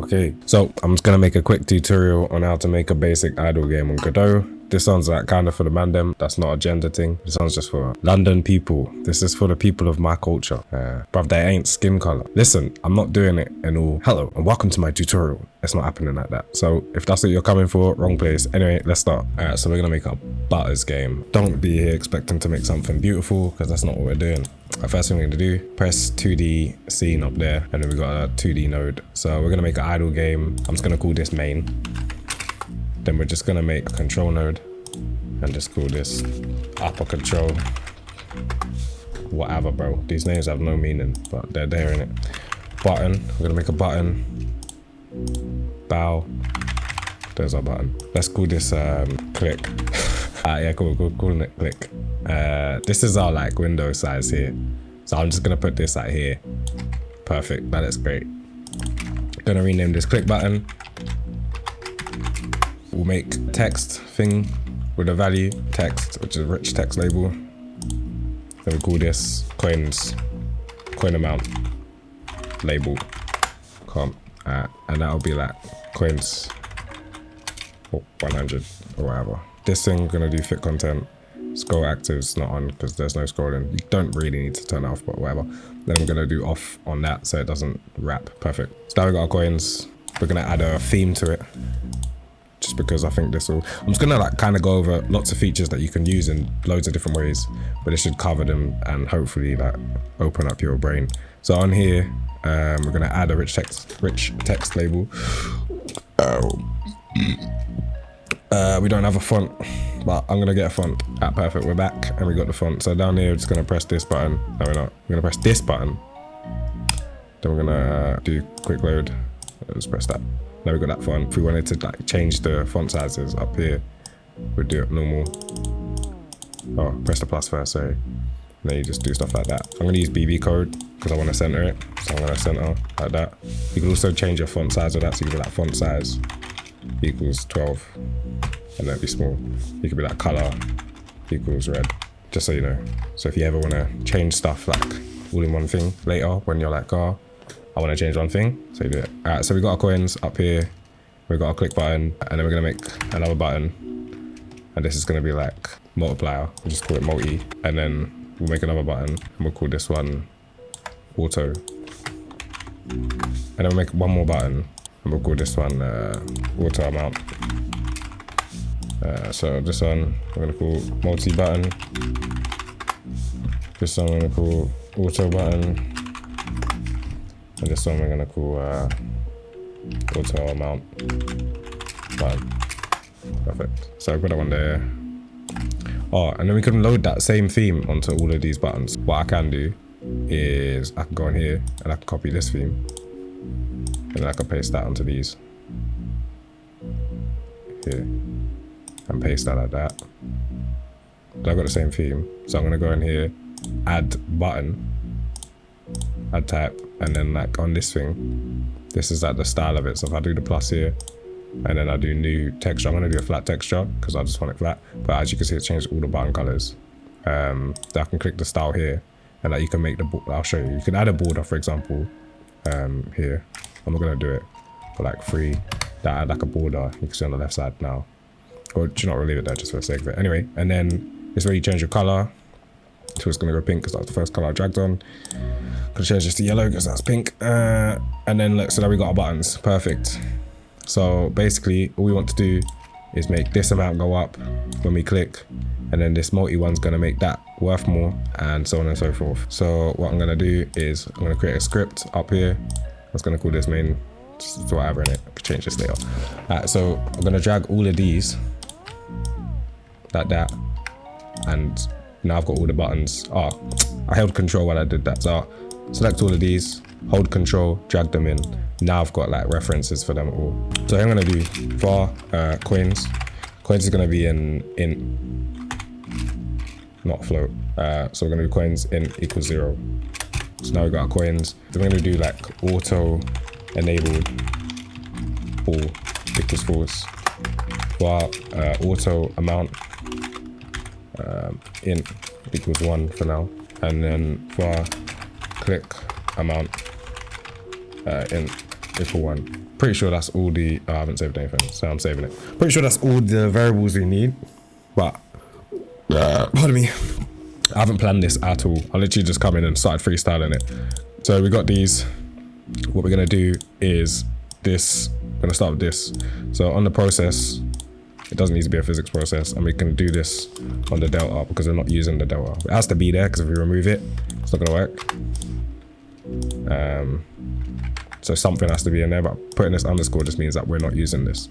Okay, so I'm just gonna make a quick tutorial on how to make a basic idle game on Godot. This one's like kind of for the mandem. That's not a gender thing. This one's just for London people. This is for the people of my culture. Bruv, they ain't skin color. Listen, I'm not doing it in all. Hello and welcome to my tutorial. It's not happening like that. So if that's what you're coming for, wrong place. Anyway, let's start. Alright, so we're gonna make a butters game. Don't be here expecting to make something beautiful because that's not what we're doing. First thing we're gonna do, press 2D scene up there, and then we got a 2D node. So we're gonna make an idle game. I'm just gonna call this main. Then we're just gonna make a control node and just call this upper control. Whatever, bro. These names have no meaning, but they're there in it. Button. We're gonna make a button. Bow. There's our button. Let's call this click. Yeah, cool. Calling it click. This is our like window size here. So I'm just gonna put this out here. Perfect. That is great. Gonna rename this click button. We'll make text thing with a value text, which is a rich text label. Then we call this coin amount label com, and that'll be like coins 100 or whatever. This thing we're gonna do fit content. Scroll active's not on because there's no scrolling. You don't really need to turn it off, but whatever. Then we're gonna do off on that so it doesn't wrap. Perfect. So now we got our coins. We're gonna add a theme to it. Just because I think this will, I'm just gonna like kind of go over lots of features that you can use in loads of different ways, but it should cover them and hopefully like open up your brain. So on here, we're gonna add a rich text label. We don't have a font, but I'm gonna get a font. Perfect, we're back and we got the font. So down here, we're just gonna press this button. No, we're not. We're gonna press this button. Then we're gonna do quick load. Let's press that. Now we got that font. If we wanted to like change the font sizes up here, we'd do it normal. Oh, press the plus first, sorry. And then you just do stuff like that. I'm gonna use BB code because I want to center it. So I'm gonna center like that. You can also change your font size of that. So you can be like font size equals 12 and then be small. You could be like color equals red, just so you know. So if you ever want to change stuff like all in one thing later when you're like, oh, I want to change one thing, so you do it. Alright, so we got our coins up here. We got our click button, and then we're gonna make another button. And this is gonna be like multiplier. We'll just call it multi. And then we'll make another button, and we'll call this one auto. And then we'll make one more button, and we'll call this one auto amount. So this one we're gonna call multi button. This one we're gonna call auto button. And this one we're gonna call auto amount button. Perfect. So I've got that one there. Oh, and then we can load that same theme onto all of these buttons. What I can do is I can go in here and I can copy this theme. And then I can paste that onto these. Here. And paste that like that. So I've got the same theme. So I'm gonna go in here, add button, add type, and then like on this thing, this is like the style of it. So if I do the plus here and then I do new texture, I'm gonna do a flat texture because I just want it flat, but as you can see, it changed all the button colors. Then I can click the style here and like you can make the, I'll show you, you can add a border, for example, here. I'm not gonna do it, but like free, that add like a border, you can see on the left side now. Or do you not leave it there just for the sake of it? Anyway, and then this is where you change your color. So it's gonna go pink because that's the first color I dragged on. Gonna change this to yellow because that's pink. And then look, so now we got our buttons. Perfect. So basically all we want to do is make this amount go up when we click, and then this multi one's gonna make that worth more, and so on and so forth. So what I'm gonna do is I'm gonna create a script up here. I was gonna call this main, just whatever in it. I could change this later. Alright, so I'm gonna drag all of these like that, and now I've got all the buttons. Oh, I held control while I did that. So select all of these, hold control, drag them in. Now I've got like references for them all. So I'm gonna do var coins. Coins is gonna be in not float. So we're gonna do coins in equals 0. So now we've got our coins. Then we're gonna do like auto enabled all equals false. var auto amount int equals 1 for now, and then var click amount int equal 1. Pretty sure that's all the, oh, I haven't saved anything, so I'm saving it. Pretty sure that's all the variables we need, but, pardon me. I haven't planned this at all. I literally just come in and started freestyling it. So we got these. What we're gonna do is this, I'm gonna start with this. So on the process, it doesn't need to be a physics process, and we can do this on the delta because we're not using the delta. It has to be there because if we remove it, it's not gonna work. So something has to be in there, but putting this underscore just means that we're not using this.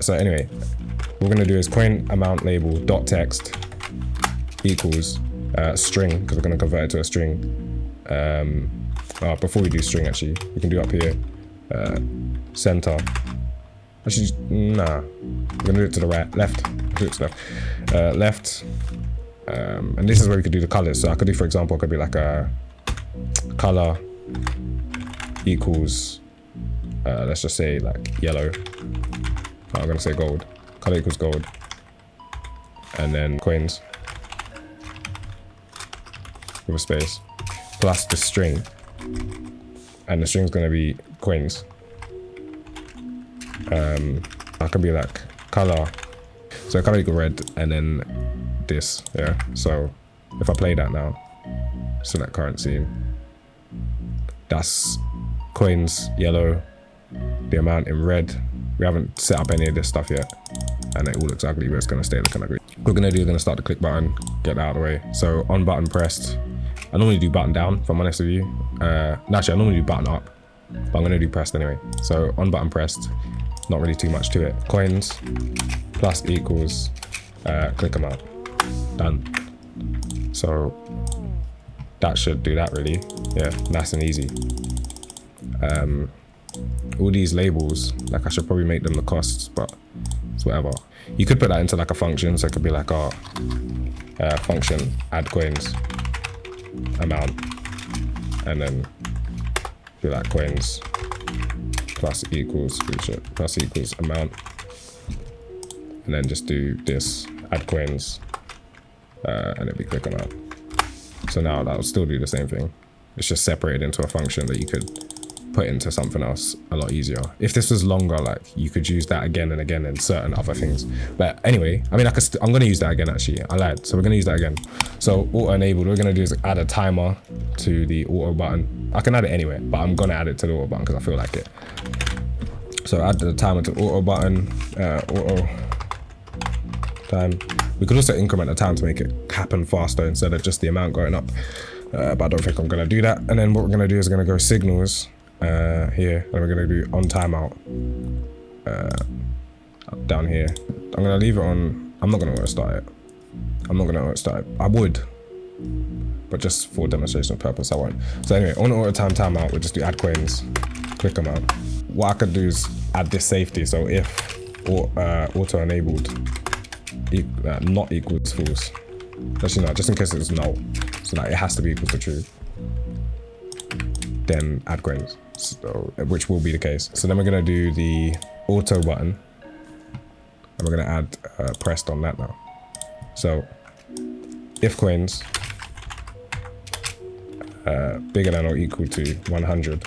So anyway, what we're gonna do is coin amount label dot text equals string, because we're gonna convert it to a string. Before we do string, actually, we can do up here, center. Actually, nah, we're gonna do it to the right, left, do it to left, left. And this is where we could do the colors. So I could do, for example, it could be like a color equals, let's just say like yellow. I'm gonna say gold. Color equals gold. And then coins with a space plus the string, and the string is gonna be coins. I can be like color, so color equal red, and then this, yeah. So if I play that now, select currency, that's coins yellow, the amount in red. We haven't set up any of this stuff yet, and it all looks ugly, but it's gonna stay looking ugly. What we're gonna do, we're gonna start the click button, get that out of the way. So on button pressed, I normally do button down, if I'm honest with you. Actually, I normally do button up, but I'm gonna do pressed anyway. So on button pressed, not really too much to it. Coins plus equals click amount, done. So that should do that really. Yeah, nice and easy. All these labels, like I should probably make them the costs, but it's whatever. You could put that into like a function, so it could be like our function add coins amount, and then be like coins plus equals plus equals amount, and then just do this add coins, and it'd be click amount. So now that'll still do the same thing. It's just separated into a function that you could put into something else a lot easier. If this was longer, like you could use that again and again in certain other things. But anyway, I mean, I'm gonna use that again actually. I lied. So we're gonna use that again. So auto enabled, what we're gonna do is add a timer to the auto button. I can add it anywhere, but I'm gonna add it to the auto button because I feel like it. So add the timer to the auto button, auto time. We could also increment the time to make it happen faster instead of just the amount going up. But I don't think I'm gonna do that. And then what we're gonna do is we're gonna go signals here, and we're gonna do on timeout down here. I'm gonna leave it on. I'm not gonna auto start it. I'm not gonna auto start it. I would, but just for demonstration purpose, I won't. So anyway, on auto timeout, we'll just do add coins, click amount. What I could do is add this safety. So if auto enabled not equals false. Actually no, just in case it's null, so that it has to be equal to true, then add coins, so, which will be the case. So then we're gonna do the auto button, and we're gonna add pressed on that now. So if coins bigger than or equal to 100,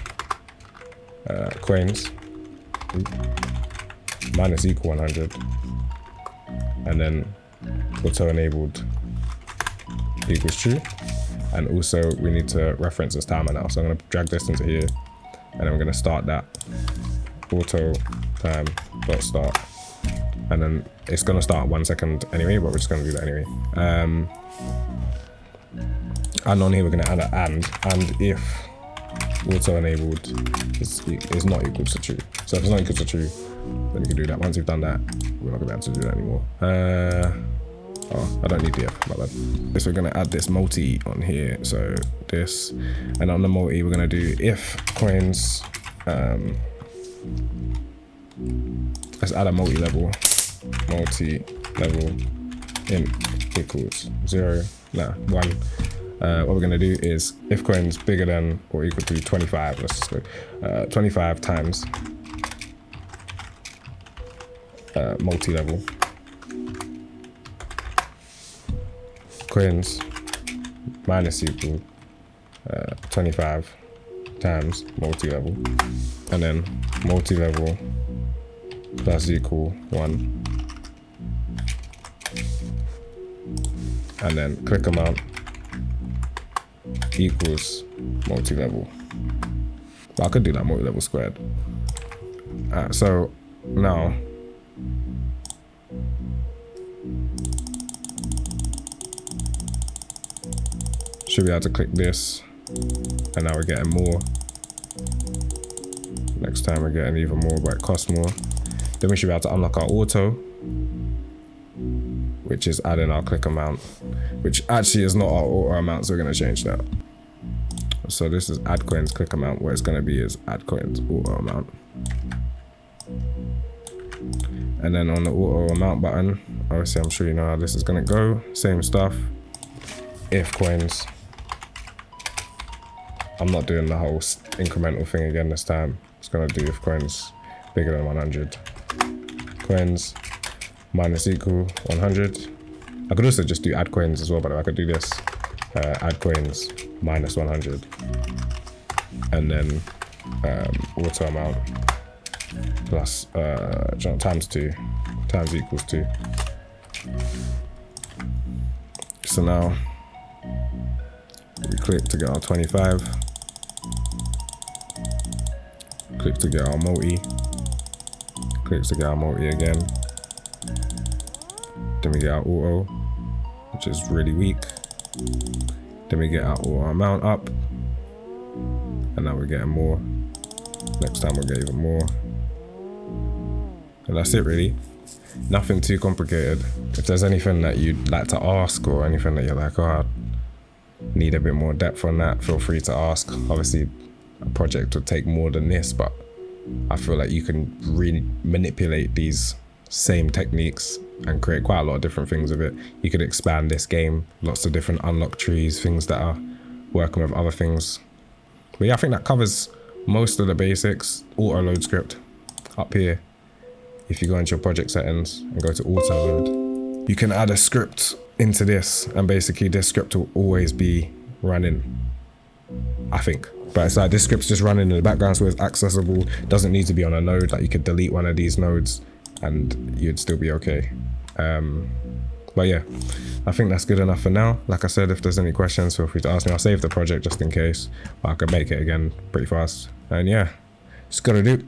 coins minus equal 100, and then auto enabled equals true. And also we need to reference this timer now, so I'm going to drag this into here, and then we're going to start that auto time dot start, and then it's going to start 1 second anyway, but we're just going to do that anyway. And on here we're going to add an and if auto enabled is not equal to true. So if it's not equal to true, then we can do that. Once we've done that, we're not gonna be able to do that anymore. Oh, I don't need the F, my bad. So we're gonna add this multi on here. So this, and on the multi, we're gonna do if coins. Let's add a multi-level int equals 0, nah, 1. What we're gonna do is if coins bigger than or equal to 25. Let's just go 25 times multi-level coins minus equal 25 times multi-level, and then multi-level plus equal 1, and then click amount equals multi-level. But I could do that multi-level squared. So now should be able to click this, and now we're getting more. Next time we're getting even more, but it costs more. Then we should be able to unlock our auto, which is adding our click amount, which actually is not our auto amount, so we're going to change that. So this is add coins click amount. What it's going to be is add coins auto amount. And then on the auto amount button, obviously I'm sure you know how this is going to go. Same stuff. If coins. I'm not doing the whole incremental thing again this time. It's going to do if coins bigger than 100. Coins minus equal 100. I could also just do add coins as well, but I could do this. Add coins minus 100. And then auto amount plus times 2 times equals 2. So now we click to get our 25. Click to get our multi. Click to get our multi again. Then we get our auto, which is really weak. Then we get our auto amount up. And now we're getting more. Next time we'll get even more. And that's it really. Nothing too complicated. If there's anything that you'd like to ask or anything that you're like, oh, I need a bit more depth on that, feel free to ask. Obviously a project would take more than this, but I feel like you can really manipulate these same techniques and create quite a lot of different things with it. You could expand this game, lots of different unlock trees, things that are working with other things. But yeah, I think that covers most of the basics. Auto load script up here. If you go into your project settings and go to auto load, you can add a script into this, and basically this script will always be running, I think. But it's like this script's just running in the background, so it's accessible. Doesn't need to be on a node. Like you could delete one of these nodes and you'd still be okay. But yeah, I think that's good enough for now. Like I said, if there's any questions, feel free to ask me. I'll save the project just in case, but I could make it again pretty fast. And yeah, just gotta do.